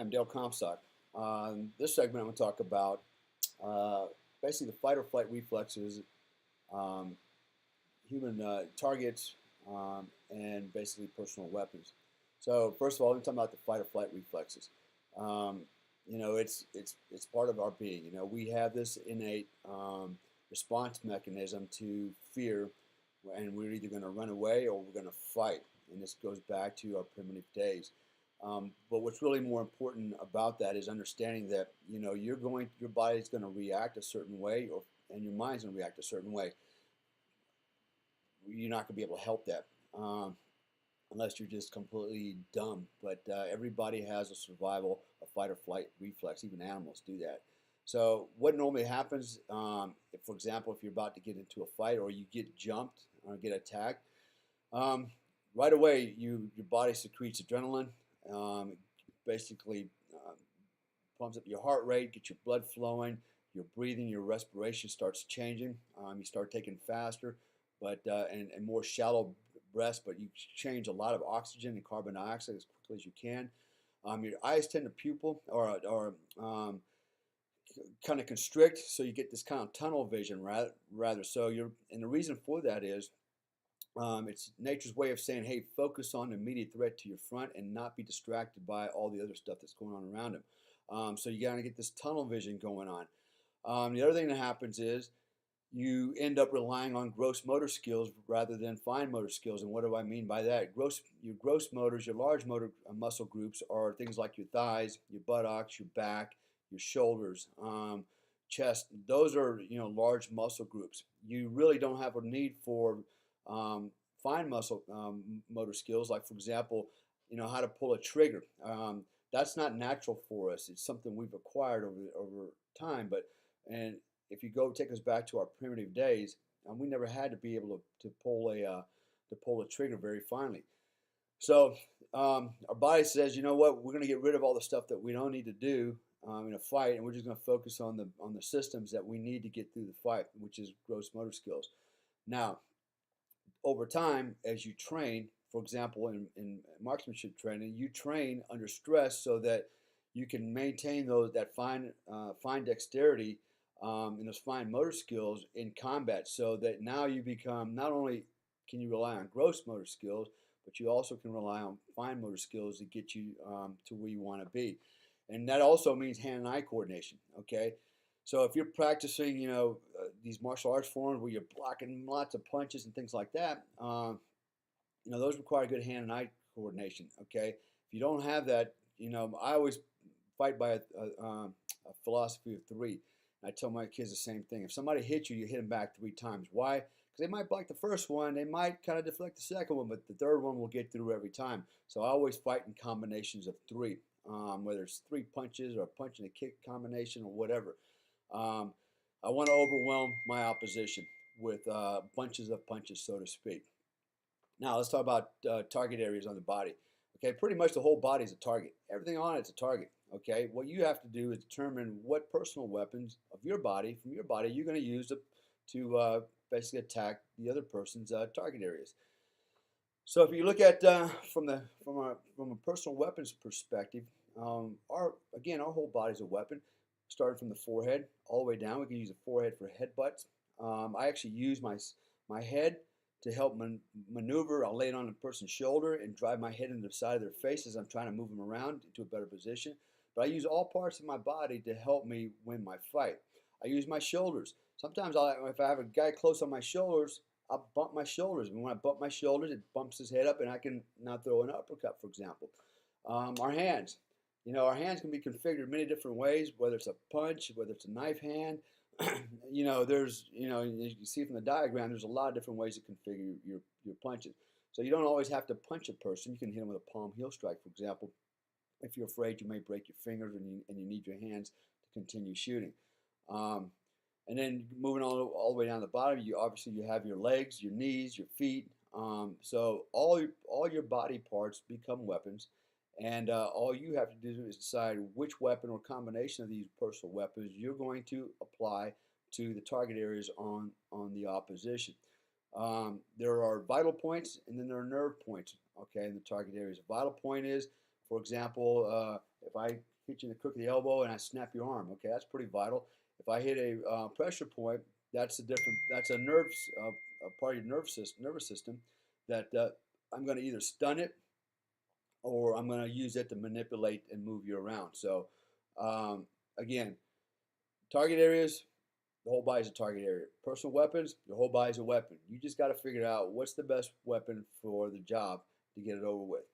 I'm Dale Comstock. This segment, I'm going to talk about basically the fight or flight reflexes, um, human targets, and basically personal weapons. So first of all, I'm talking about the fight or flight reflexes. Um, it's part of our being. We have this innate response mechanism to fear, and we're either going to run away or we're going to fight. And this goes back to our primitive days. But what's really more important about that is understanding that your body's going to react a certain way, and your mind's going to react a certain way. You're not going to be able to help that unless you're just completely dumb. But everybody has a survival, a fight or flight reflex. Even animals do that. So what normally happens, for example, if you're about to get into a fight or you get jumped or get attacked, right away your body secretes adrenaline. Basically pumps up your heart rate, gets your blood flowing, your breathing, your respiration starts changing. You start taking faster, but and more shallow breaths, but you change a lot of oxygen and carbon dioxide as quickly as you can. Your eyes tend to pupil or kind of constrict, so you get this kind of tunnel vision rather. So and the reason for that is it's nature's way of saying, hey, focus on the immediate threat to your front and not be distracted by all the other stuff that's going on around him. So you got to get this tunnel vision going on. The other thing that happens is you end up relying on gross motor skills rather than fine motor skills. And what do I mean by that? Your gross motors, your large motor muscle groups are things like your thighs, your buttocks, your back, your shoulders, chest. Those are large muscle groups. You really don't have a need for fine muscle motor skills, like for example, how to pull a trigger. That's not natural for us. It's something we've acquired over time. And if you go take us back to our primitive days, we never had to be able to pull a trigger very finely. So our body says, you know what, we're going to get rid of all the stuff that we don't need to do in a fight, and we're just going to focus on the systems that we need to get through the fight, which is gross motor skills. Now, over time, as you train, for example, in marksmanship training, you train under stress so that you can maintain that fine dexterity and those fine motor skills in combat, so that now you become, not only can you rely on gross motor skills, but you also can rely on fine motor skills to get you to where you want to be. And that also means hand and eye coordination. Okay. So if you're practicing, these martial arts forms where you're blocking lots of punches and things like that, those require good hand and eye coordination. Okay, if you don't have that, I always fight by a philosophy of three. I tell my kids the same thing. If somebody hits you, you hit them back 3 times. Why? Because they might block the first one, they might kind of deflect the second one, but the third one will get through every time. So I always fight in combinations of three, whether it's 3 punches or a punch and a kick combination or whatever. I want to overwhelm my opposition with bunches of punches, so to speak. Now let's talk about target areas on the body. Okay, pretty much the whole body is a target. Everything on it's a target. Okay, what you have to do is determine what personal weapons of your body, from your body, you're going to use to basically attack the other person's target areas. So if you look at from a personal weapons perspective, our whole body's a weapon. Starting from the forehead all the way down, we can use the forehead for headbutts. I actually use my head to help maneuver. I'll lay it on a person's shoulder and drive my head into the side of their face as I'm trying to move them around into a better position. But I use all parts of my body to help me win my fight. I use my shoulders. Sometimes if I have a guy close on my shoulders, I'll bump my shoulders. And when I bump my shoulders, it bumps his head up, and I can now throw an uppercut, for example. Our hands. Our hands can be configured many different ways, whether it's a punch, whether it's a knife hand. There's, you can see from the diagram, there's a lot of different ways to configure your punches. So you don't always have to punch a person. You can hit them with a palm heel strike, for example. If you're afraid you may break your fingers and you need your hands to continue shooting. And then moving all the way down the bottom, you have your legs, your knees, your feet. So all your body parts become weapons. And all you have to do is decide which weapon or combination of these personal weapons you're going to apply to the target areas on the opposition. There are vital points, and then there are nerve points, okay, in the target areas. A vital point is, for example, if I hit you in the crook of the elbow and I snap your arm. Okay, that's pretty vital. If I hit a pressure point, that's a different. That's a a part of your nervous system that I'm going to either stun it or I'm going to use it to manipulate and move you around. So again, target areas, the whole body is a target area. Personal weapons, your whole body is a weapon. You just got to figure out what's the best weapon for the job to get it over with.